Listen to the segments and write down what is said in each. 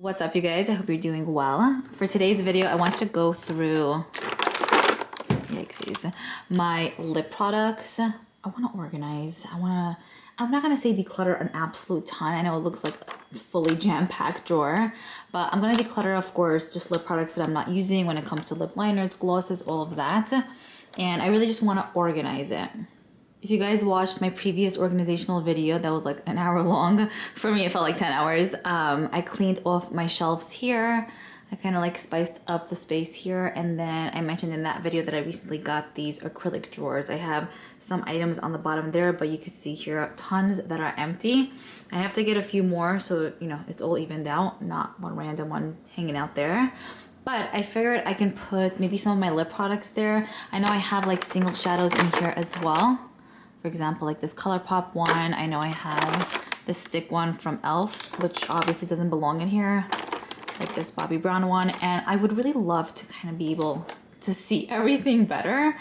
What's up, you guys? I hope you're doing well. For today's video, I wanted to go through my lip products. I want to organize. I'm not gonna say declutter an absolute ton. I know it looks like a fully jam-packed drawer, but I'm gonna declutter, of course, just lip products that I'm not using when it comes to lip liners, glosses, all of that. And I really just want to organize it. If you guys watched my previous organizational video that was like an hour long, for me it felt like 10 hours, I cleaned off my shelves here. I kind of like spiced up the space here, and then I mentioned in that video that I recently got these acrylic drawers. I have some items on the bottom there, but you can see here tons that are empty. I have to get a few more so you know it's all evened out, not one random one hanging out there. But I figured I can put maybe some of my lip products there. I know I have like single shadows in here as well. For example, like this ColourPop one. I know I have this stick one from e.l.f., which obviously doesn't belong in here. Like this Bobbi Brown one. And I would really love to kind of be able to see everything better.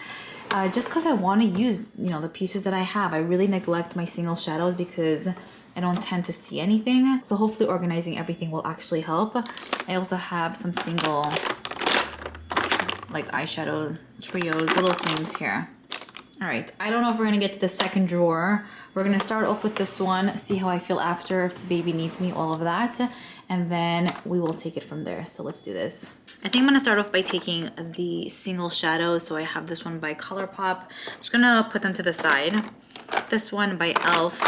Just because I want to use, you know, the pieces that I have. I really neglect my single shadows because I don't tend to see anything. So hopefully organizing everything will actually help. I also have some single like eyeshadow trios, little things here. All right, I don't know if we're gonna get to the second drawer. We're gonna start off with this one, see how I feel after, if the baby needs me, all of that, and then we will take it from there. So let's do this. I think I'm gonna start off by taking the single shadows. So I have this one by ColourPop. I'm just gonna put them to the side. This one by e.l.f.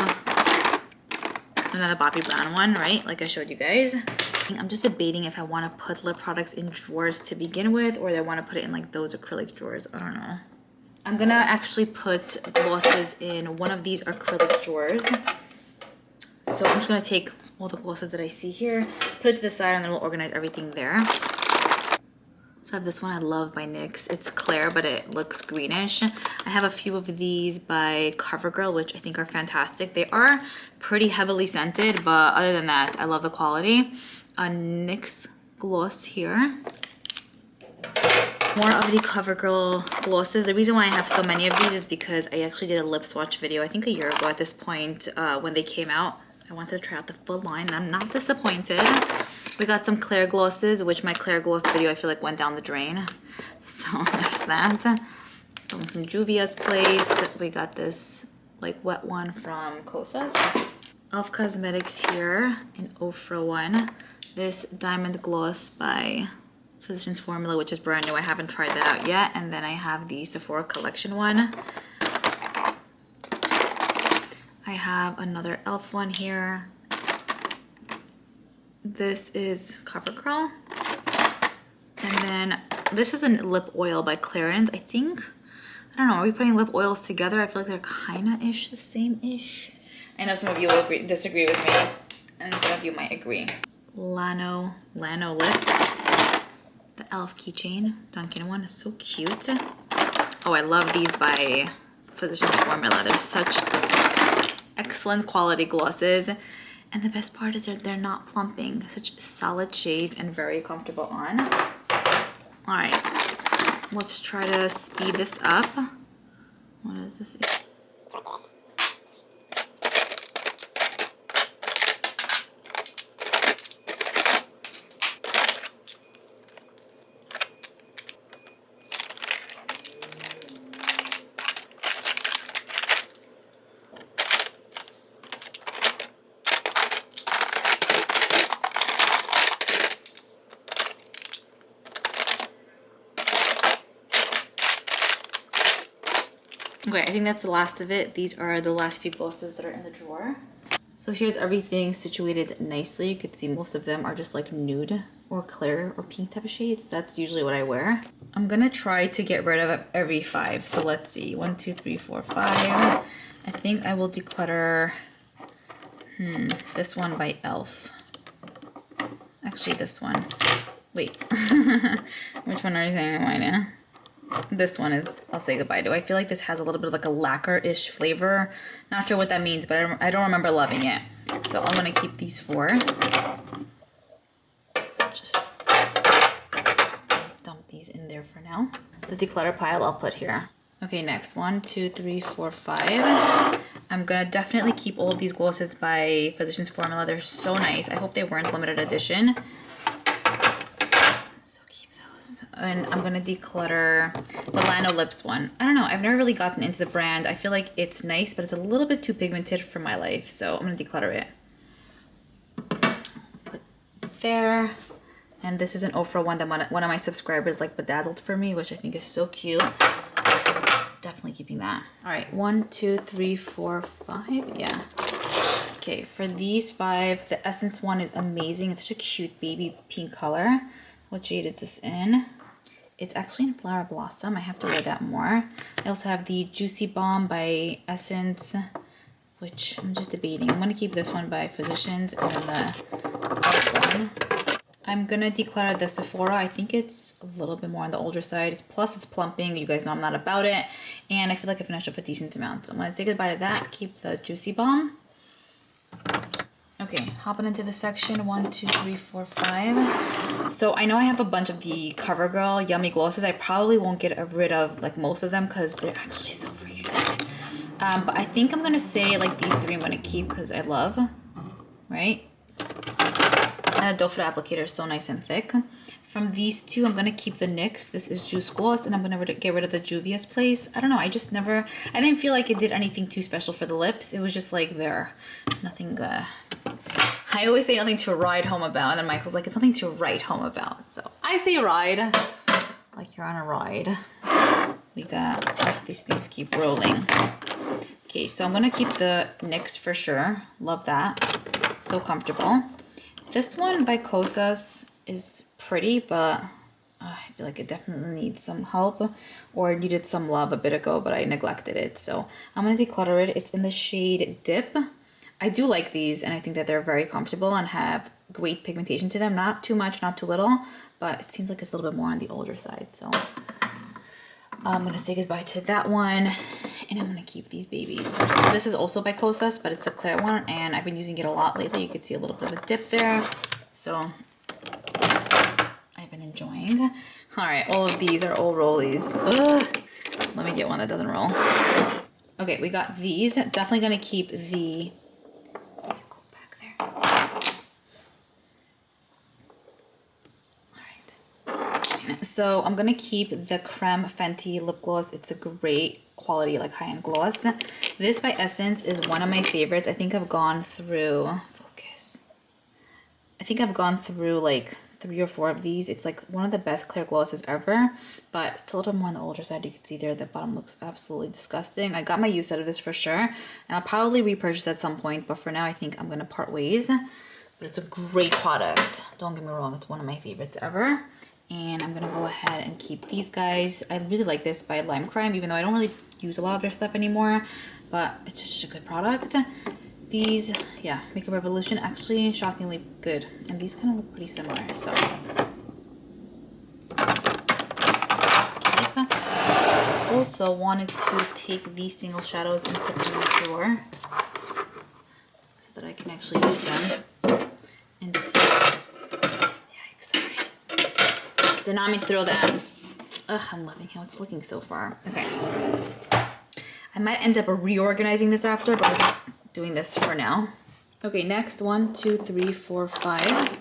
Another Bobbi Brown one, right? Like I showed you guys. I'm just debating if I wanna put lip products in drawers to begin with, or I wanna put it in like those acrylic drawers, I don't know. I'm gonna actually put glosses in one of these acrylic drawers. So I'm just gonna take all the glosses that I see here, put it to the side, and then we'll organize everything there. So I have this one I love by NYX. It's clear, but it looks greenish. I have a few of these by CoverGirl, which I think are fantastic. They are pretty heavily scented, but other than that, I love the quality. A NYX gloss here. More of the CoverGirl glosses. The reason why I have so many of these is because I actually did a lip swatch video, I think a year ago at this point, when they came out. I wanted to try out the full line, and I'm not disappointed. We got some Claire glosses, which my Claire gloss video I feel like went down the drain. So there's that. From Juvia's Place. We got this like wet one from Kosas. e.l.f. Cosmetics here, an Ofra one. This Diamond Gloss by Physicians Formula, which is brand new. I haven't tried that out yet. And then I have the Sephora Collection one. I have another e.l.f. one here. This is CoverGirl. And then this is a lip oil by Clarins. I think, I don't know, are we putting lip oils together? I feel like they're kinda-ish, the same-ish. I know some of you will disagree with me, and some of you might agree. Lano Lips. The e.l.f. keychain, Dunkin' one is so cute. Oh, I love these by Physicians Formula. They're such excellent quality glosses. And the best part is they're not plumping. Such solid shades and very comfortable on. All right, let's try to speed this up. What is this? Okay, I think that's the last of it. These are the last few glosses that are in the drawer. So here's everything situated nicely. You could see most of them are just like nude or clear or pink type of shades. That's usually what I wear. I'm gonna try to get rid of every 5. So let's see, 1, 2, 3, 4, 5. I think I will declutter this one by e.l.f. Actually, this one. Wait, which one are you saying am I now? This one is, I'll say goodbye to. I feel like this has a little bit of like a lacquer-ish flavor. Not sure what that means, but I don't remember loving it. So I'm gonna keep these 4. Just dump these in there for now. The declutter pile I'll put here. Okay, next, 1, 2, 3, 4, 5. I'm gonna definitely keep all of these glosses by Physicians Formula. They're so nice. I hope they weren't limited edition. and I'm gonna declutter the Lano Lips one. I don't know, I've never really gotten into the brand. I feel like it's nice, but it's a little bit too pigmented for my life, so I'm gonna declutter it. Put there. And this is an Ofra one that one of my subscribers like bedazzled for me, which I think is so cute. Definitely keeping that. All right, 1, 2, 3, 4, 5. Yeah. Okay, for these 5, the Essence one is amazing. It's such a cute baby pink color. What shade is this in? It's actually in Flower Blossom. I have to wear that more. I also have the Juicy Balm by Essence, which I'm just debating. I'm gonna keep this one by Physicians and then the other one. I'm gonna declutter the Sephora. I think it's a little bit more on the older side. Plus it's plumping. You guys know I'm not about it. And I feel like I finished up a decent amount. So I'm gonna say goodbye to that. Keep the Juicy Balm. Okay, hopping into the section. 1, 2, 3, 4, 5. So I know I have a bunch of the CoverGirl Yummy Glosses. I probably won't get rid of like most of them because they're actually so freaking good. But I think I'm gonna say like these 3 I'm gonna keep because I love, right? And the doe foot applicator is so nice and thick. From these 2, I'm gonna keep the NYX. This is Juice Gloss, and I'm gonna get rid of the Juvia's Place. I don't know, I didn't feel like it did anything too special for the lips. It was just like there, nothing, I always say nothing to ride home about, and then Michael's like, it's nothing to write home about. So I say ride, like you're on a ride. We got, these things keep rolling. Okay, so I'm gonna keep the NYX for sure. Love that, so comfortable. This one by Kosas is pretty, but I feel like it definitely needs some help, or it needed some love a bit ago, but I neglected it. So I'm going to declutter it. It's in the shade Dip. I do like these, and I think that they're very comfortable and have great pigmentation to them. Not too much, not too little, but it seems like it's a little bit more on the older side. So I'm going to say goodbye to that one, and I'm going to keep these babies. So this is also by Kosas, but it's a clear one, and I've been using it a lot lately. You can see a little bit of a dip there. So I've been enjoying. All right, all of these are all rollies. Ugh. Let me get one that doesn't roll. Okay, we got these. Definitely going to keep the... Go back there. So I'm gonna keep the Creme Fenty lip gloss. It's a great quality, like high-end gloss. This by Essence is one of my favorites. I think I've gone through, focus. I think I've gone through like 3 or 4 of these. It's like one of the best clear glosses ever, but it's a little more on the older side. You can see there, the bottom looks absolutely disgusting. I got my use out of this for sure, and I'll probably repurchase at some point, but for now I think I'm gonna part ways. But it's a great product. Don't get me wrong, it's one of my favorites ever. And I'm gonna go ahead and keep these guys. I really like this by Lime Crime, even though I don't really use a lot of their stuff anymore, but it's just a good product. These, yeah, Makeup Revolution, actually shockingly good. And these kind of look pretty similar, so. Also wanted to take these single shadows and put them in the drawer so that I can actually use them and see. Did not mean to throw that. Ugh, I'm loving how it's looking so far. Okay. I might end up reorganizing this after, but we're just doing this for now. Okay, next 1, 2, 3, 4, 5.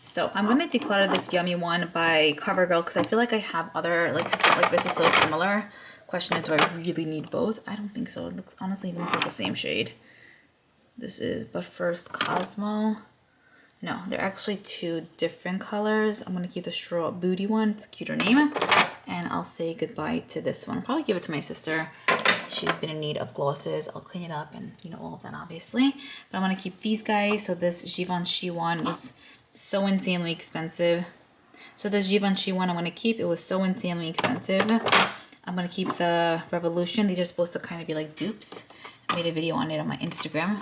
So I'm gonna declutter this Yummy one by CoverGirl because I feel like I have other like this is so similar. Question is, do I really need both? I don't think so. It looks honestly even like the same shade. This is But First Cosmo. No, they're actually 2 different colors. I'm gonna keep the Straw Booty one. It's a cuter name. And I'll say goodbye to this one. I'll probably give it to my sister. She's been in need of glosses. I'll clean it up and, you know, all of that obviously. But I'm gonna keep these guys. So this Givenchy one was so insanely expensive. So this Givenchy one I'm gonna keep. It was so insanely expensive. I'm gonna keep the Revolution. These are supposed to kind of be like dupes. I made a video on it on my Instagram.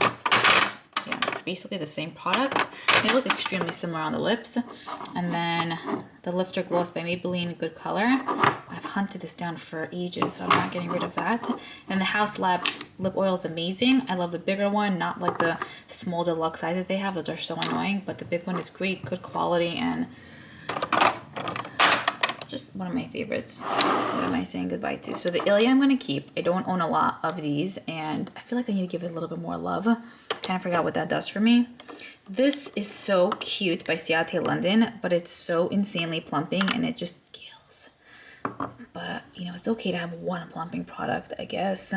Yeah, basically the same product. They look extremely similar on the lips. And then the Lifter Gloss by Maybelline, good color. I've hunted this down for ages, so I'm not getting rid of that. And the House Labs lip oil is amazing. I love the bigger one, not like the small deluxe sizes they have. Those are so annoying, but the big one is great, good quality, and just one of my favorites. What am I saying goodbye to? So the Ilia I'm gonna keep. I don't own a lot of these, and I feel like I need to give it a little bit more love. Kind of forgot what that does for me. This is so cute by Ciate London, but it's so insanely plumping and it just kills. But, you know, it's okay to have one plumping product, I guess.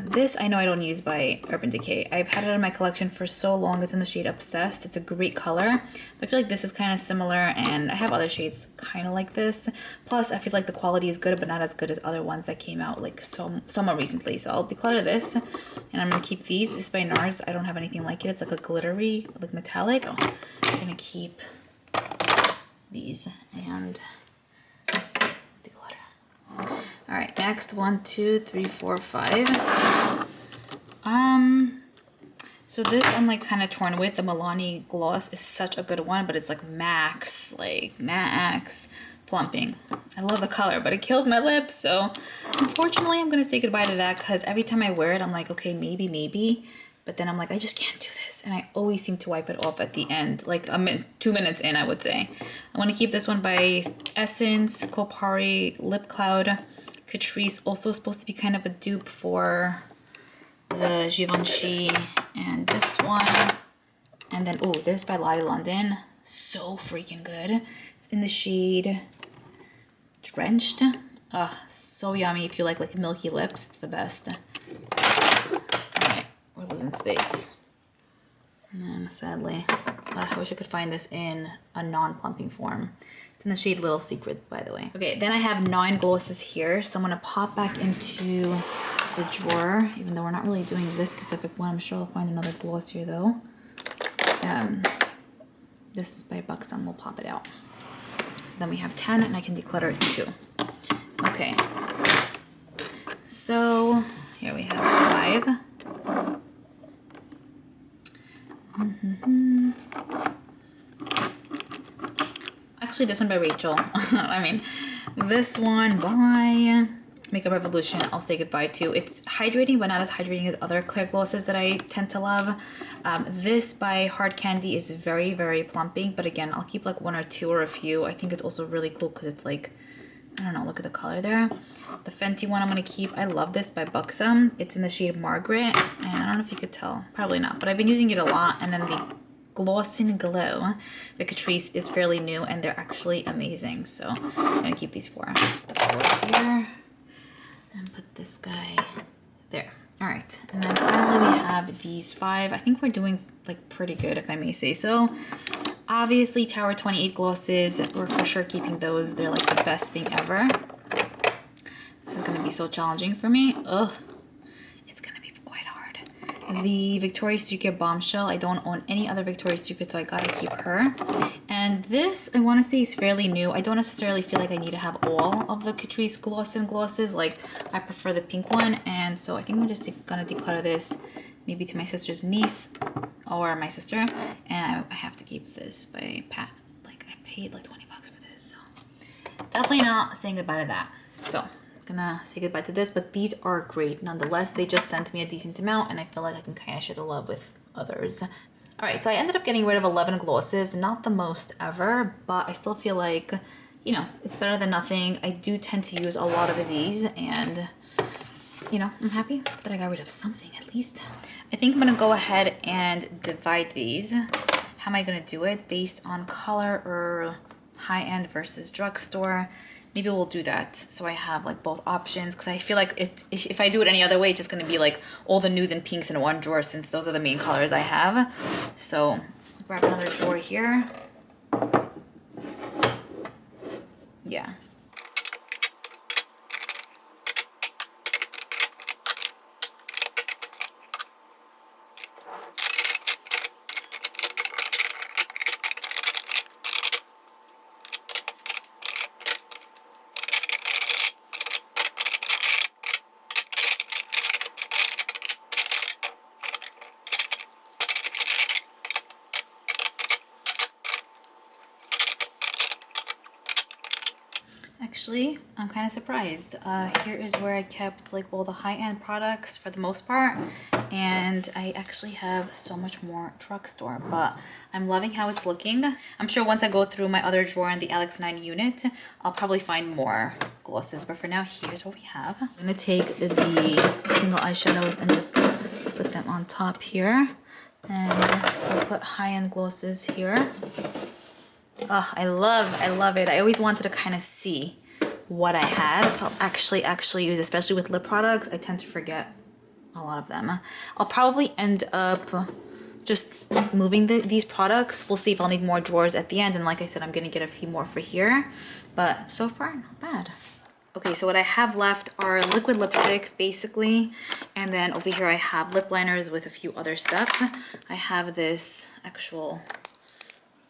This I know I don't use by Urban Decay. I've had it in my collection for so long. It's in the shade Obsessed. It's a great color. But I feel like this is kind of similar, and I have other shades kind of like this. Plus, I feel like the quality is good, but not as good as other ones that came out like somewhat recently. So I'll declutter this, and I'm going to keep these. This is by NARS. I don't have anything like it. It's like a glittery, like metallic. So I'm going to keep these and declutter. All right, next 1, 2, 3, 4, 5. So this I'm like kind of torn with. The Milani gloss is such a good one, but it's like max plumping. I love the color, but it kills my lips. So unfortunately, I'm gonna say goodbye to that because every time I wear it, I'm like, okay, maybe. But then I'm like, I just can't do this. And I always seem to wipe it off at the end, like 2 minutes in, I would say. I want to keep this one by Essence, Kopari, Lip Cloud. Catrice, also supposed to be kind of a dupe for the Givenchy, and this one. And then, oh, this by Liora.y London. So freaking good. It's in the shade Drenched. So yummy if you like milky lips. It's the best. Alright, we're losing space. And then, sadly, I wish I could find this in a non-plumping form. It's in the shade Little Secret, by the way. Okay, then I have 9 glosses here, so I'm gonna pop back into the drawer, even though we're not really doing this specific one. I'm sure I'll find another gloss here, though. This by Buxom, we'll pop it out. So then we have 10, and I can declutter 2. Okay. So, here we have 5. Actually, this one by Rachel. I mean, this one by Makeup Revolution, I'll say goodbye to. It's hydrating, but not as hydrating as other clear glosses that I tend to love. This by Hard Candy is very, very plumping, but again, I'll keep like 1 or 2 or a few. I think it's also really cool because it's like, I don't know, look at the color there. The Fenty one I'm gonna keep. I love this by Buxom. It's in the shade Margaret, and I don't know if you could tell, probably not, but I've been using it a lot. And then the Gloss and Glow by Catrice is fairly new, and they're actually amazing. So I'm gonna keep these 4. The 4 here, and put this guy there. All right, and then finally we have these 5. I think we're doing like pretty good, if I may say so. Obviously, Tower 28 glosses, we're for sure keeping those. They're like the best thing ever. This is gonna be so challenging for me. Ugh, it's gonna be quite hard. The Victoria's Secret Bombshell, I don't own any other Victoria's Secret, so I gotta keep her. And this, I wanna say, is fairly new. I don't necessarily feel like I need to have all of the Catrice gloss and glosses. Like, I prefer the pink one, and so I think I'm just gonna declutter this maybe to my sister's niece or my sister, and I have to keep this by Pat. Like, I paid like 20 bucks for this, so definitely not saying goodbye to that. So I'm gonna say goodbye to this, but these are great nonetheless. They just sent me a decent amount, and I feel like I can kind of share the love with others. All right, so I ended up getting rid of 11 glosses, not the most ever, but I still feel like, you know, it's better than nothing. I do tend to use a lot of these, and you know, I'm happy that I got rid of something at least. I think I'm gonna go ahead and divide these. How am I gonna do it? Based on color or high-end versus drugstore? Maybe we'll do that so I have like both options, because I feel like if I do it any other way, it's just gonna be like all the nudes and pinks in one drawer, since those are the main colors I have. So grab another drawer here. Yeah. Actually, I'm kind of surprised. Here is where I kept like all the high-end products for the most part, and I actually have so much more drugstore, but I'm loving how it's looking. I'm sure once I go through my other drawer in the Alex 9 unit, I'll probably find more glosses, but for now, here's what we have. I'm gonna take the single eyeshadows and just put them on top here. And we'll put high-end glosses here. Oh, I love it. I always wanted to kind of see what I had. So I'll actually use, especially with lip products, I tend to forget a lot of them. I'll probably end up just moving these products. We'll see if I'll need more drawers at the end. And like I said, I'm gonna get a few more for here. But so far, not bad. Okay, so what I have left are liquid lipsticks, basically. And then over here I have lip liners with a few other stuff. I have this actual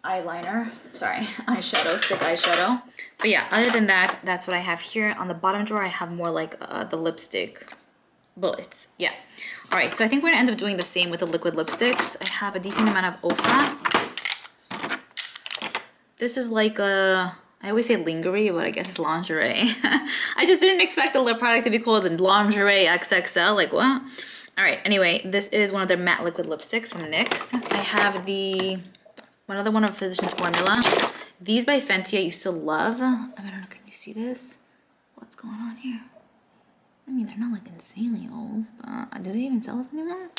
eyeliner, sorry, eyeshadow, stick eyeshadow. But yeah, other than that, that's what I have here. On the bottom drawer, I have more like the lipstick bullets. Yeah. All right, so I think we're gonna end up doing the same with the liquid lipsticks. I have a decent amount of Ofra. This is like a, I always say lingerie, but I guess it's lingerie. I just didn't expect the lip product to be called lingerie XXL, like what? All right, anyway, this is one of their matte liquid lipsticks from NYX. I have another one of Physicians Formula. These by Fenty I used to love. I don't know, can you see this? What's going on here? I mean, they're not like insanely old, but do they even sell this anymore?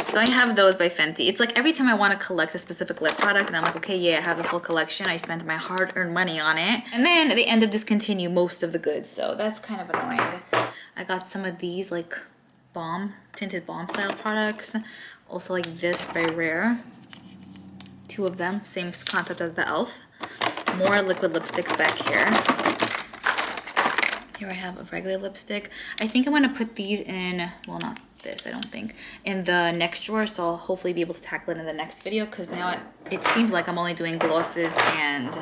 So I have those by Fenty. It's like every time I want to collect a specific lip product and I'm like, okay, yeah, I have the full collection. I spent my hard-earned money on it. And then they end up discontinue most of the goods. So that's kind of annoying. I got some of these like tinted balm style products. Also like this by Rare. Two of them, same concept as the e.l.f. More liquid lipsticks back here. Here I have a regular lipstick. I think I'm gonna put these in, well, not this, I don't think, in the next drawer, so I'll hopefully be able to tackle it in the next video, because now it seems like I'm only doing glosses and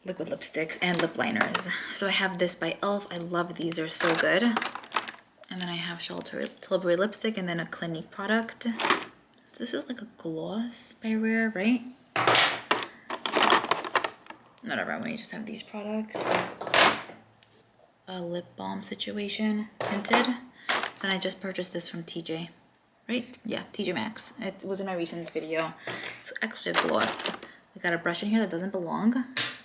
liquid lipsticks and lip liners. So I have this by e.l.f. I love these, they're so good. And then I have Charlotte Tilbury lipstick and then a Clinique product. So this is like a gloss by Rare, right? Whatever, we just have these products. A lip balm situation, tinted. Then I just purchased this from TJ, right? Yeah, TJ Maxx. It was in my recent video. It's actually a gloss. We got a brush in here that doesn't belong.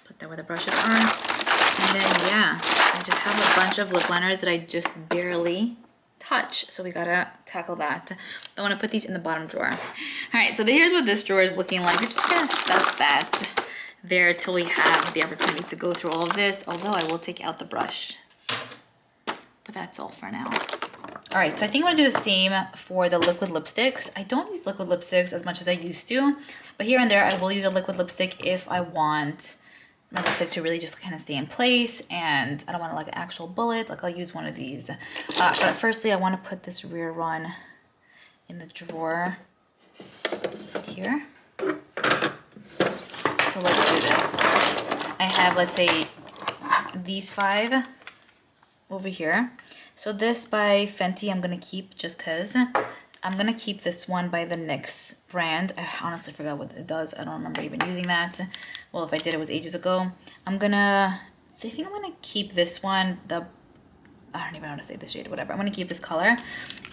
Put that where the brushes are. And then, yeah, I just have a bunch of lip liners that I just barely touch, so we gotta tackle that. I want to put these in the bottom drawer. All right, so here's what this drawer is looking like. We're just gonna stuff that there till we have the opportunity to go through all of this, although I will take out the brush. But that's all for now. All right, so I think I'm gonna do the same for the liquid lipsticks. I don't use liquid lipsticks as much as I used to, but here and there I will use a liquid lipstick if I want my lipstick to really just kind of stay in place and I don't want like an actual bullet, like I'll use one of these. But firstly, I want to put this Rear Run in the drawer here. So let's do this. I have, let's say, these 5 over here. So this by Fenty I'm gonna keep just cause. I'm gonna keep this one by the NYX brand. I honestly forgot what it does. I don't remember even using that. Well, if I did, it was ages ago. I think I'm gonna keep this one. I don't even know how to say this shade, whatever. I'm gonna keep this color.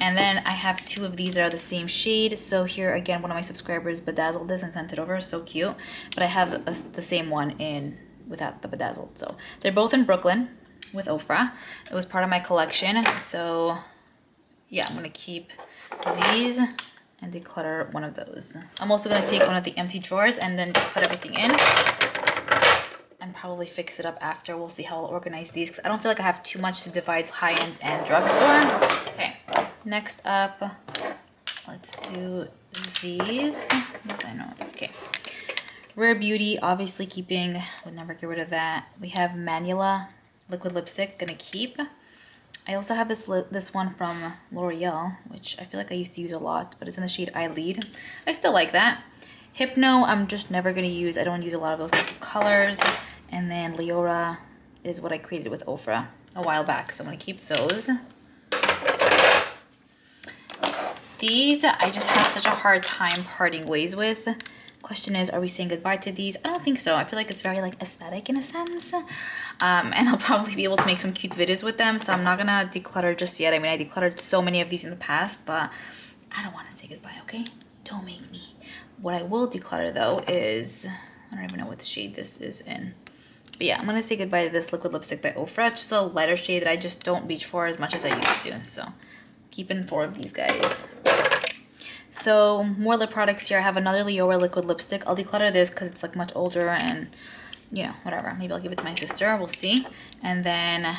And then I have 2 of these that are the same shade. So here again, one of my subscribers bedazzled this and sent it over, so cute. But I have the same one in without the bedazzled. So they're both in Brooklyn with Ofra. It was part of my collection. So yeah, I'm gonna keep these and declutter one of those. I'm also gonna take one of the empty drawers and then just put everything in and probably fix it up after. We'll see how I'll organize these because I don't feel like I have too much to divide high-end and drugstore. Okay, next up, let's do these. Yes, I know. Okay. Rare Beauty, obviously keeping, would never get rid of that. We have Manula liquid lipstick, gonna keep. I also have this one from L'Oreal, which I feel like I used to use a lot, but it's in the shade I Lead. I still like that. Hypno, I'm just never gonna use. I don't use a lot of those type of colors. And then Liora is what I created with Ofra a while back, so I'm gonna keep those. These, I just have such a hard time parting ways with. Question is, are we saying goodbye to these? I don't think so. I feel like it's very like aesthetic in a sense. And I'll probably be able to make some cute videos with them, so I'm not gonna declutter just yet. I mean, I decluttered so many of these in the past, but I don't want to say goodbye, okay? Don't make me. What I will declutter though is, I don't even know what shade this is in. But yeah, I'm gonna say goodbye to this liquid lipstick by Ofra. It's just a lighter shade that I just don't reach for as much as I used to. So keeping 4 of these guys. So more lip products here. I have another Liora liquid lipstick. I'll declutter this because it's like much older and, you know, whatever. Maybe I'll give it to my sister. We'll see. And then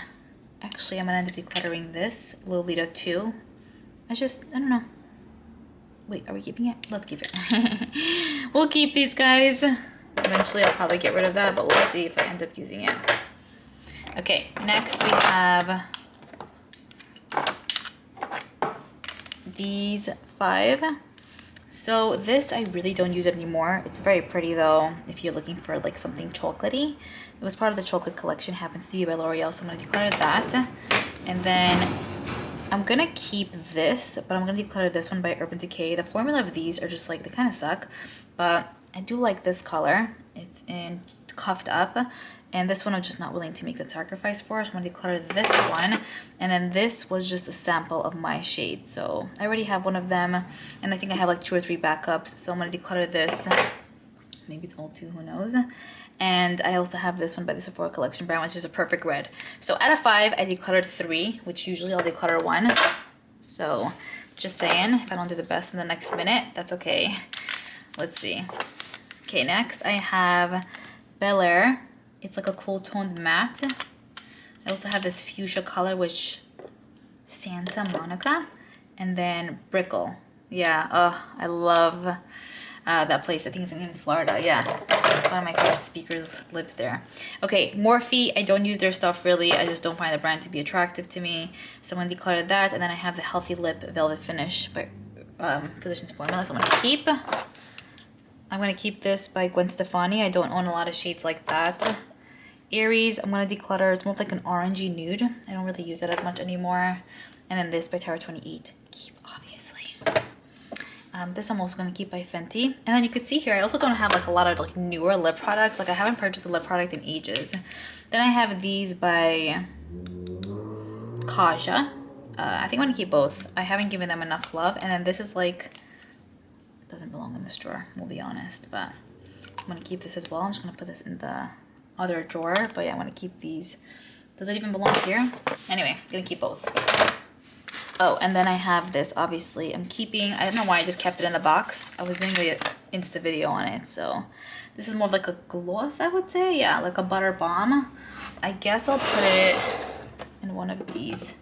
actually I'm gonna end up decluttering this Lolita 2. I don't know. Wait, are we keeping it? Let's keep it. We'll keep these guys. Eventually I'll probably get rid of that, but we'll see if I end up using it. Okay, next we have these 5. So this I really don't use it anymore. It's very pretty though if you're looking for like something chocolatey. It was part of the chocolate collection, happens to be by L'Oreal, so I'm gonna declutter that. And then I'm gonna keep this, but I'm gonna declutter this one by Urban Decay. The formula of these are just like, they kind of suck, but I do like this color. It's in Cuffed Up. And this one I'm just not willing to make the sacrifice for, so I'm gonna declutter this one. And then this was just a sample of my shade. So I already have one of them, and I think I have like 2 or 3 backups. So I'm gonna declutter this. Maybe it's all 2, who knows? And I also have this one by the Sephora Collection brand, which is a perfect red. So out of 5, I decluttered 3, which usually I'll declutter 1. So just saying, if I don't do the best in the next minute, that's okay. Let's see. Okay, next I have Bel Air. It's like a cool toned matte. I also have this fuchsia color, which Santa Monica, and then Brickle. Yeah, oh, I love that place. I think it's in Florida. Yeah, one of my favorite speakers lives there. Okay, Morphe. I don't use their stuff really. I just don't find the brand to be attractive to me. So I'm gonna declutter that, and then I have the Healthy Lip Velvet Finish by Physicians Formula. So I'm gonna keep. I'm gonna keep this by Gwen Stefani. I don't own a lot of shades like that. Aries, I'm gonna declutter. It's more like an orangey nude. I don't really use it as much anymore. And then this by Terra 28. Keep, obviously. This I'm also gonna keep by Fenty. And then you can see here, I also don't have like a lot of like newer lip products. Like I haven't purchased a lip product in ages. Then I have these by Kaja. I think I'm gonna keep both. I haven't given them enough love. And then this is like, it doesn't belong in this drawer, we'll be honest. But I'm gonna keep this as well. I'm just gonna put this in the other drawer, but yeah, I want to keep these. Does it even belong here? Anyway, I'm gonna keep both. Oh, and then I have this, obviously I'm keeping. I don't know why I just kept it in the box. I was doing the Insta video on it, so this is more of like a gloss, I would say. Yeah, like a butter balm. I guess I'll put it in one of these,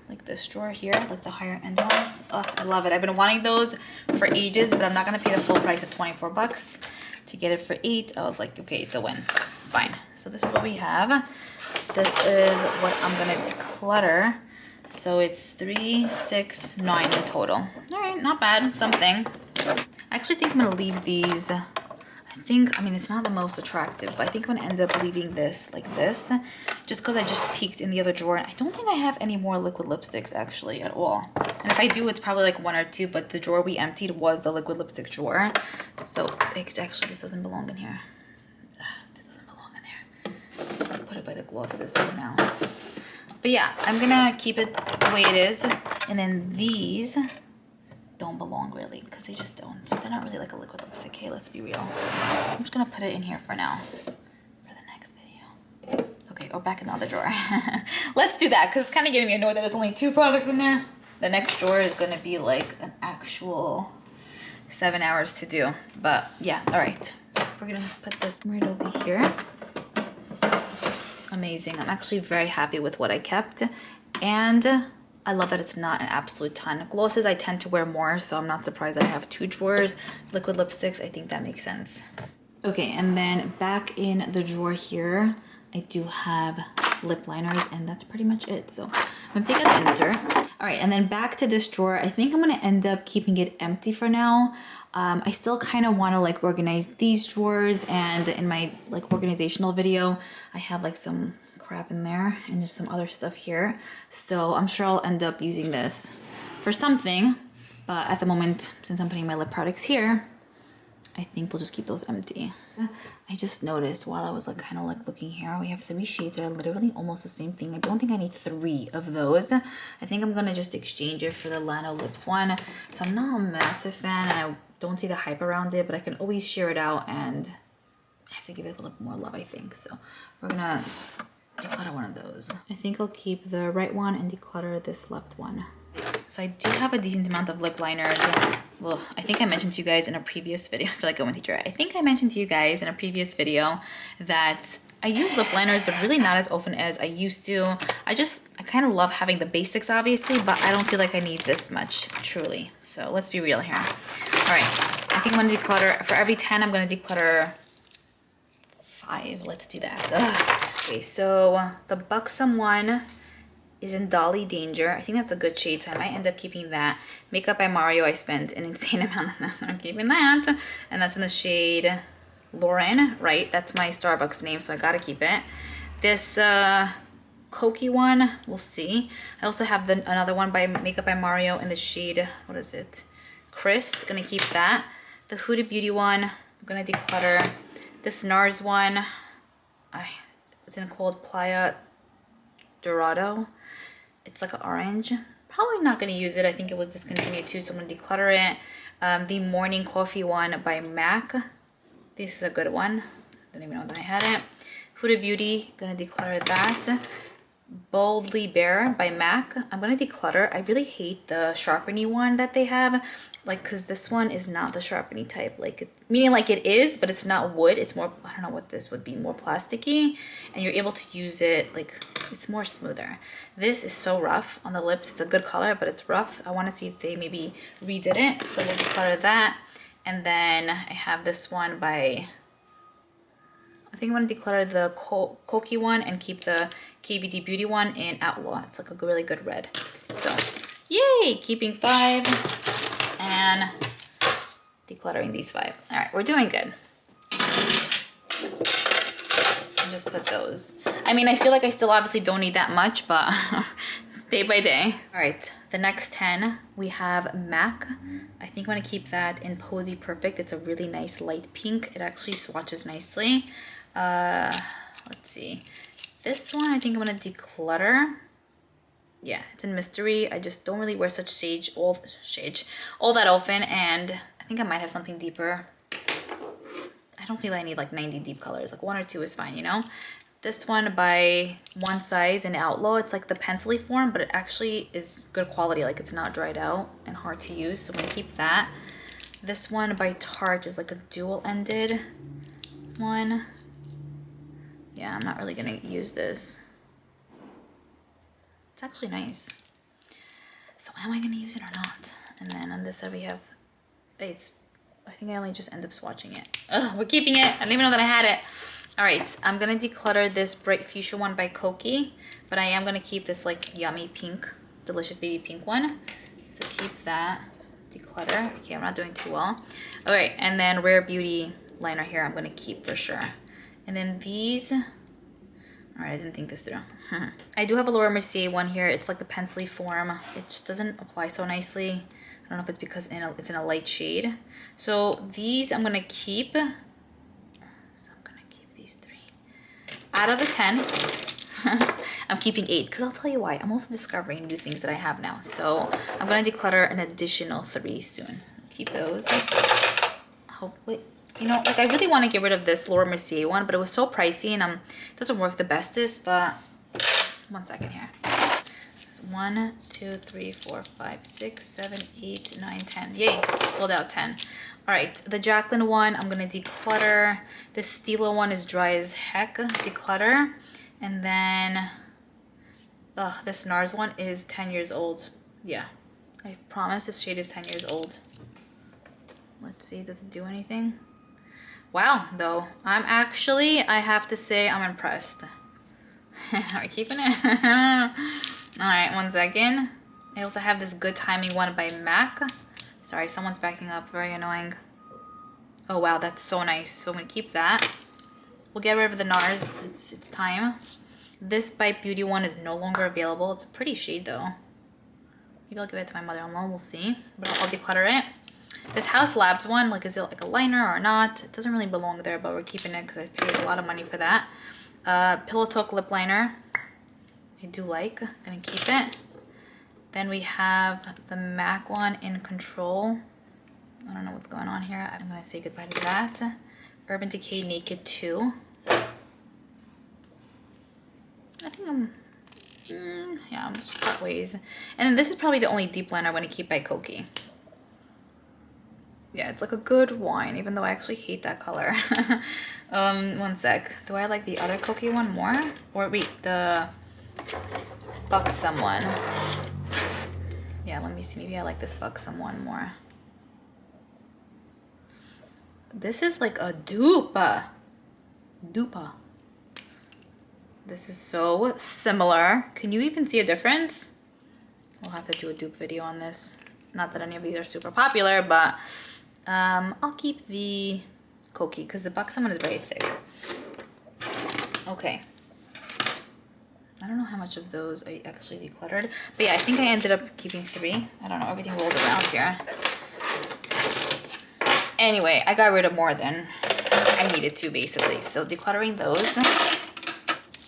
like this drawer here, like the higher end ones. Oh, I love it. I've been wanting those for ages, but I'm not gonna pay the full price of 24 bucks. To get it for 8, I was like, okay, it's a win. Fine. So this is what we have. This is what I'm gonna declutter. So it's 3, 6, 9 in total. All right, not bad, something. I actually think I'm gonna leave these. I mean, it's not the most attractive, but I think I'm gonna end up leaving this like this, just because I just peeked in the other drawer. I don't think I have any more liquid lipsticks actually at all. And if I do, it's probably like 1 or 2, but the drawer we emptied was the liquid lipstick drawer. So actually, this doesn't belong in here. This doesn't belong in there. I'll put it by the glosses for now. But yeah, I'm gonna keep it the way it is. And then these don't belong really, because they just don't. They're not really like a liquid lipstick, okay, let's be real. I'm just gonna put it in here for now, for the next video. Okay, or back in the other drawer. Let's do that, because it's kind of getting me annoyed that it's only 2 products in there. The next drawer is gonna be like an actual 7 hours to do. But yeah, all right. We're gonna put this right over here. Amazing, I'm actually very happy with what I kept. And I love that it's not an absolute ton. Glosses I tend to wear more, so I'm not surprised that I have 2 drawers. Liquid lipsticks, I think that makes sense. Okay, and then back in the drawer here, I do have lip liners, and that's pretty much it. So I'm gonna take out the insert. All right, and then back to this drawer. I think I'm gonna end up keeping it empty for now. I still kind of want to like organize these drawers, and in my like organizational video, I have like some crap in there and just some other stuff here. So I'm sure I'll end up using this for something, but at the moment, since I'm putting my lip products here, I think we'll just keep those empty. I just noticed while I was like kind of like looking here, we have 3 shades that are literally almost the same thing. I don't think I need 3 of those. I think I'm gonna just exchange it for the Lano Lips one. So I'm not a massive fan, and I don't see the hype around it, but I can always share it out, and I have to give it a little more love, I think. So we're gonna declutter one of those. I think I'll keep the right one and declutter this left one. So I do have a decent amount of lip liners. Well, I think I mentioned to you guys in a previous video, I feel like I'm a teacher. I think I mentioned to you guys in a previous video that I use lip liners, but really not as often as I used to. I kind of love having the basics, obviously, but I don't feel like I need this much, truly. So let's be real here. All right, I think I'm gonna declutter, for every 10, I'm gonna declutter 5. Let's do that. Ugh. Okay, so the Buxom one is in Dolly Danger. I think that's a good shade, so I might end up keeping that. Makeup by Mario, I spent an insane amount of that, so I'm keeping that. And that's in the shade Liora.y. That's my Starbucks name, so I gotta keep it. This Cokie one, we'll see. I also have another one by Makeup by Mario in the shade, what is it? Chris, gonna keep that. The Huda Beauty one, I'm gonna declutter. This NARS one, it's in called Playa Dorado. It's like an orange. Probably not gonna use it. I think it was discontinued too, so I'm gonna declutter it. The Morning Coffee one by MAC. This is a good one. Don't even know that I had it. Huda Beauty, gonna declutter that. Boldly Bare by MAC. I'm gonna declutter. I really hate the sharpeny one that they have, like, because this one is not the sharpeny type, like, meaning like it is, but it's not wood. It's more, I don't know what this would be, more plasticky, and you're able to use it, like, it's more smoother. This is so rough on the lips. It's a good color, but it's rough. I want to see if they maybe redid it, so we'll declutter that. And then I have this one by, I think I'm going to declutter the Cokie one and keep the KVD Beauty one in Outlaw. It's like a really good red. So, yay! Keeping 5 and decluttering these 5. All right, we're doing good. And just put those. I mean, I feel like I still obviously don't need that much, but it's day by day. All right, the next 10, we have MAC. I think I'm going to keep that in Posy Perfect. It's a really nice light pink. It actually swatches nicely. Let's see. This one I think I'm gonna declutter. Yeah, it's in Mystery. I just don't really wear such shades all that often, and I think I might have something deeper. I don't feel I need like 90 deep colors. Like 1 or 2 is fine, you know? This one by One Size in Outlaw. It's like the pencil-y form, but it actually is good quality. Like it's not dried out and hard to use, so I'm gonna keep that. This one by Tarte is like a dual-ended one. Yeah, I'm not really gonna use this. It's actually nice. So am I gonna use it or not? And then on this side we have, I think I only just end up swatching it. Ugh, we're keeping it. I didn't even know that I had it. All right, I'm gonna declutter this Bright Fuchsia one by Cokie, but I am gonna keep this like yummy pink, delicious baby pink one. So keep that, declutter. Okay, I'm not doing too well. All right, and then Rare Beauty liner here I'm gonna keep for sure. And then these, all right, I didn't think this through. I do have a Laura Mercier one here. It's like the pencil-y form. It just doesn't apply so nicely. I don't know if it's because it's in a light shade. So these I'm gonna keep. So I'm gonna keep these 3. Out of the 10, I'm keeping 8 because I'll tell you why. I'm also discovering new things that I have now. So I'm gonna declutter an additional 3 soon. Keep those. Hopefully. You know, like I really want to get rid of this Laura Mercier one, but it was so pricey and it doesn't work the bestest, but 1 second here. There's 1, 2, 3, 4, 5, 6, 7, 8, 9, 10. Yay, pulled out 10. All right, the Jaclyn one, I'm going to declutter. This Stila one is dry as heck, declutter. And then this NARS one is 10 years old. Yeah, I promise this shade is 10 years old. Let's see, does it do anything? Wow, though, I have to say I'm impressed. Are we keeping it? All right, 1 second. I also have this Good Timing one by MAC. Sorry, someone's backing up, very annoying. Oh wow, that's so nice. So I'm gonna keep that. We'll get rid of the NARS, it's time. This Bite Beauty one is no longer available. It's a pretty shade though. Maybe I'll give it to my mother-in-law, we'll see. But I'll declutter it. This House Labs one, like, is it like a liner or not? It doesn't really belong there, but we're keeping it because I paid a lot of money for that. Pillow Talk lip liner. I do like. Gonna keep it. Then we have the MAC one in Control. I don't know what's going on here. I'm gonna say goodbye to that. Urban Decay Naked 2. I think Yeah, just part ways. And then this is probably the only deep liner I'm going to keep by Koki. Yeah, it's like a good wine, even though I actually hate that color. One sec. Do I like the other Koki one more? Or wait, the Buxom one. Yeah, let me see. Maybe I like this Buxom one more. This is like a dupe. Dupa. This is so similar. Can you even see a difference? We'll have to do a dupe video on this. Not that any of these are super popular, but I'll keep the Koki because the Buxom one is very thick. Okay. I don't know how much of those I actually decluttered. But yeah, I think I ended up keeping 3. I don't know, everything rolled around here. Anyway, I got rid of more than I needed to, basically. So decluttering those.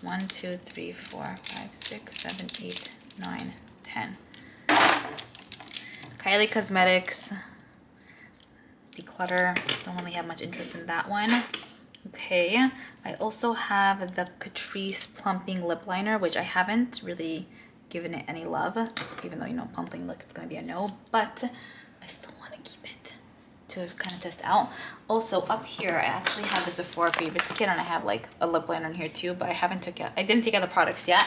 1, 2, 3, 4, 5, 6, 7, 8, 9, 10. Kylie Cosmetics. Declutter. Don't really have much interest in that one. Okay. I also have the Catrice Plumping Lip Liner, which I haven't really given it any love. Even though, you know, plumping lip is going to be a no. But I still want to keep it to kind of test out. Also, up here, I actually have the Sephora Favorites kit, and I have like a lip liner in here too, but I didn't take out the products yet.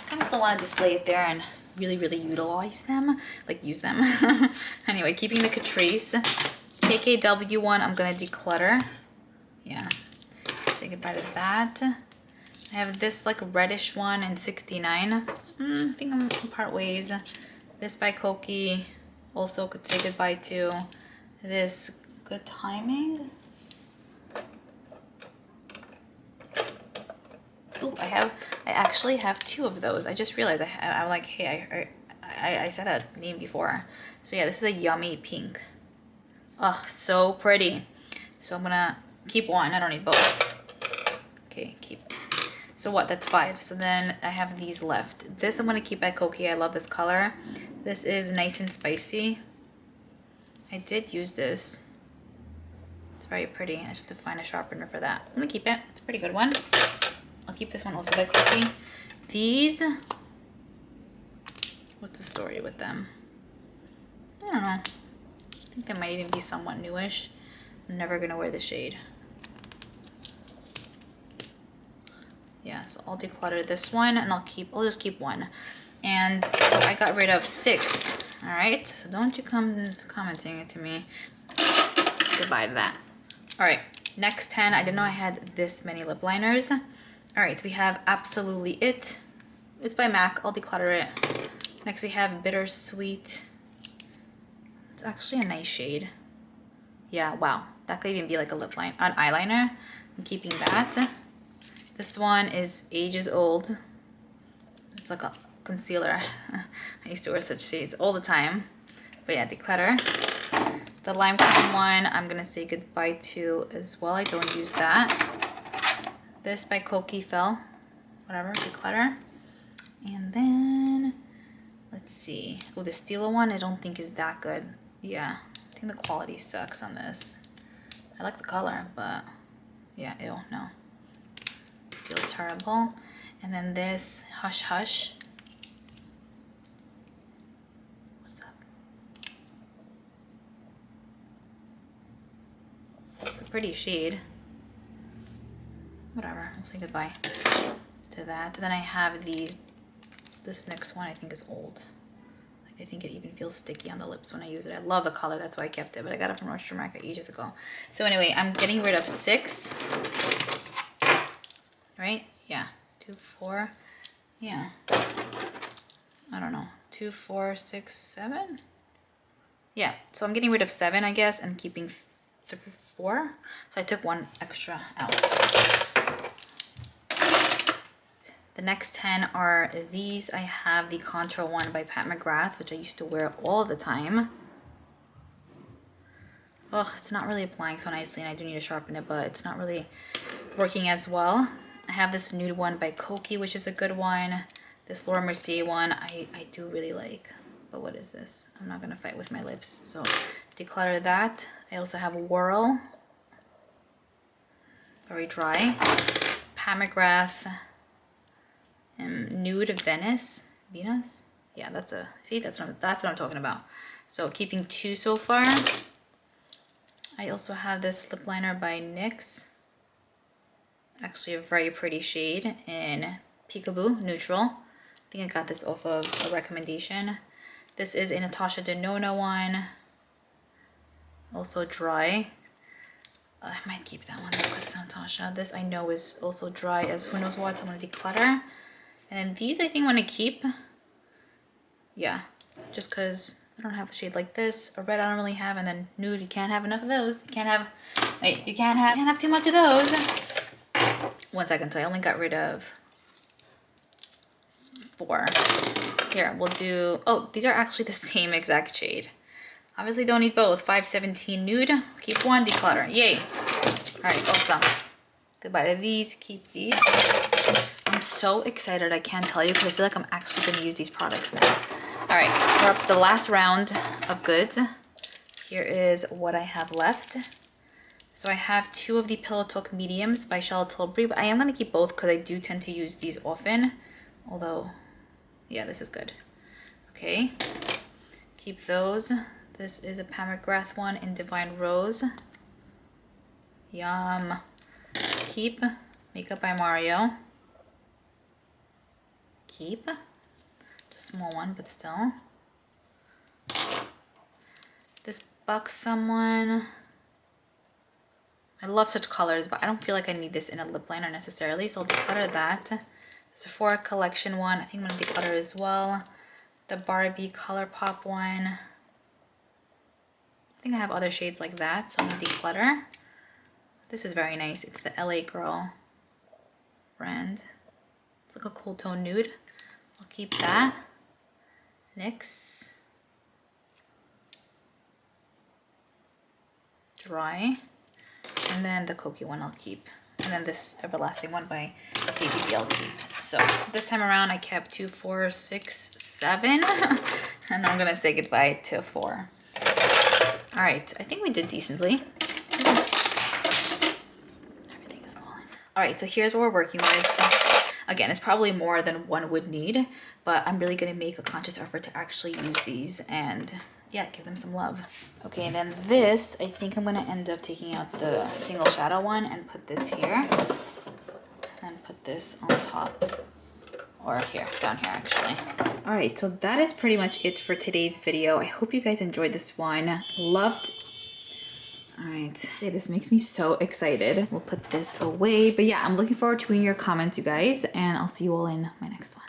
Kind of still want to display it there and really utilize them, like use them. Anyway, keeping the Catrice. KKW one, I'm gonna declutter. Yeah, say goodbye to that. I have this like reddish one in 69. I think I'm part ways. This by Koki, also could say goodbye to. This Good Timing. Oh, I actually have 2 of those. I just realized I'm like, hey, I said that name before. So yeah, this is a yummy pink. Oh, so pretty. So I'm gonna keep one. I don't need both. Okay, keep. So what? That's 5. So then I have these left. This I'm gonna keep at Koki. I love this color. This is Nice and Spicy. I did use this. It's very pretty. I just have to find a sharpener for that. I'm gonna keep it. It's a pretty good one. I'll keep this one also by Koki. These. What's the story with them? I don't know. I think they might even be somewhat newish. I'm never gonna wear the shade. Yeah, so I'll declutter this one and I'll just keep 1. And so I got rid of 6. All right, so don't you come commenting it to me. Goodbye to that. All right, next 10. I didn't know I had this many lip liners. All right, we have Absolutely It. It's by MAC. I'll declutter it. Next we have Bittersweet. It's actually a nice shade. Yeah, wow. That could even be like a lip line, an eyeliner. I'm keeping that. This one is ages old. It's like a concealer. I used to wear such shades all the time. But yeah, declutter. The Lime Crime one, I'm gonna say goodbye to as well. I don't use that. This by Koki fell. Whatever, declutter. And then, let's see. Oh, the Stila one I don't think is that good. Yeah, I think the quality sucks on this. I like the color, but yeah, ew, no. Feels terrible. And then this Hush Hush. What's up? It's a pretty shade. Whatever, I'll say goodbye to that. Then I have these. This next one I think is old. I think it even feels sticky on the lips when I use it. I love the color, that's why I kept it, but I got it from Roche America ages ago. So anyway, I'm getting rid of 6. Right? Yeah. 2, 4. Yeah. I don't know. 2, 4, 6, 7? Yeah. So I'm getting rid of 7, I guess, and keeping 4. So I took 1 extra out. The next 10 are these. I have the Contour one by Pat McGrath, which I used to wear all the time. Oh, it's not really applying so nicely, and I do need to sharpen it, but it's not really working as well. I have this nude one by Koki, which is a good one. This Laura Mercier one, I do really like. But what is this? I'm not gonna fight with my lips, so declutter that. I also have Whirl. Very dry. Pat McGrath. Nude Venus. Venus? Yeah, that's what I'm talking about. So keeping 2 so far. I also have this lip liner by NYX. Actually a very pretty shade in Peekaboo Neutral. I think I got this off of a recommendation. This is a Natasha Denona one. Also dry. I might keep that one though because it's Natasha. This I know is also dry as who knows what, so I'm gonna declutter. And then these I think I'm gonna keep. Yeah, just because I don't have a shade like this. A red I don't really have, and then nude, you can't have enough of those. You can't have too much of those. 1 second, so I only got rid of 4. Here, we'll do, oh, these are actually the same exact shade. Obviously don't need both. 517 nude, keep 1, declutter, yay. All right, awesome. Goodbye to these, keep these. I'm so excited, I can't tell you, because I feel like I'm actually gonna use these products now. All right, we're up to the last round of goods. Here is what I have left. So I have 2 of the Pillow Talk mediums by Charlotte Tilbury, but I am gonna keep both because I do tend to use these often. Although, yeah, this is good. Okay, keep those. This is a Pam McGrath one in Divine Rose. Yum. Keep Makeup by Mario. Keep. It's a small one, but still. This Buxom one. I love such colors, but I don't feel like I need this in a lip liner necessarily, so I'll declutter that. Sephora Collection one, I think I'm gonna declutter as well. The Barbie ColourPop one. I think I have other shades like that, so I'm gonna declutter. This is very nice. It's the LA Girl brand. It's like a cool tone nude. I'll keep that. NYX. Dry. And then the Koki one I'll keep. And then this Everlasting one by KBB I'll keep. So this time around I kept 2, 4, 6, 7. And I'm gonna say goodbye to 4. All right, I think we did decently. Everything is falling. All right, so here's what we're working with. Again, it's probably more than one would need, but I'm really gonna make a conscious effort to actually use these and yeah, give them some love. Okay, and then this, I think I'm gonna end up taking out the single shadow one and put this here. And put this on top. Or here, down here actually. All right, so that is pretty much it for today's video. I hope you guys enjoyed this one. Loved. All right, okay, this makes me so excited. We'll put this away, but yeah, I'm looking forward to reading your comments, you guys, and I'll see you all in my next one.